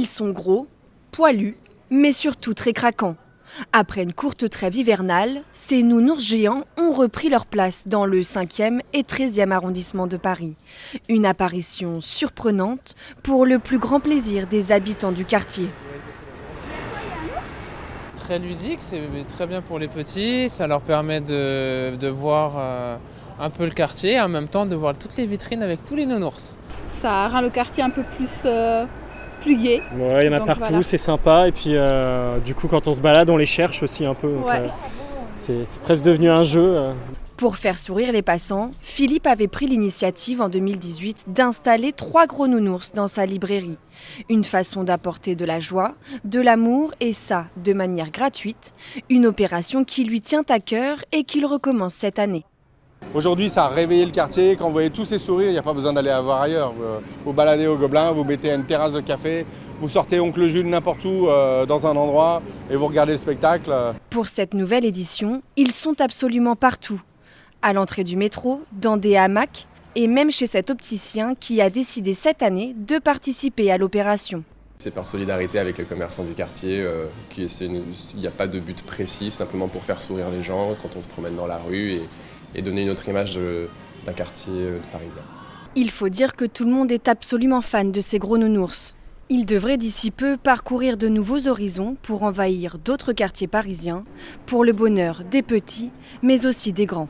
Ils sont gros, poilus, mais surtout très craquants. Après une courte trêve hivernale, ces nounours géants ont repris leur place dans le 5e et 13e arrondissement de Paris. Une apparition surprenante pour le plus grand plaisir des habitants du quartier. Très ludique, c'est très bien pour les petits, ça leur permet de voir un peu le quartier et en même temps de voir toutes les vitrines avec tous les nounours. Ça rend le quartier un peu plus gai. Ouais, il y en a Donc, partout, voilà. c'est sympa. Et puis du coup, quand on se balade, on les cherche aussi un peu. Donc, Ouais. c'est presque devenu un jeu. Pour faire sourire les passants, Philippe avait pris l'initiative en 2018 d'installer 3 gros nounours dans sa librairie. Une façon d'apporter de la joie, de l'amour et ça de manière gratuite. Une opération qui lui tient à cœur et qu'il recommence cette année. Aujourd'hui, ça a réveillé le quartier. Quand vous voyez tous ces sourires, il n'y a pas besoin d'aller voir ailleurs. Vous baladez au Gobelin, vous mettez à une terrasse de café, vous sortez Oncle Jules n'importe où dans un endroit et vous regardez le spectacle. Pour cette nouvelle édition, ils sont absolument partout. À l'entrée du métro, dans des hamacs et même chez cet opticien qui a décidé cette année de participer à l'opération. C'est par solidarité avec les commerçants du quartier, il n'y a pas de but précis, simplement pour faire sourire les gens quand on se promène dans la rue et donner une autre image d'un quartier parisien. Il faut dire que tout le monde est absolument fan de ces gros nounours. Ils devraient d'ici peu parcourir de nouveaux horizons pour envahir d'autres quartiers parisiens, pour le bonheur des petits, mais aussi des grands.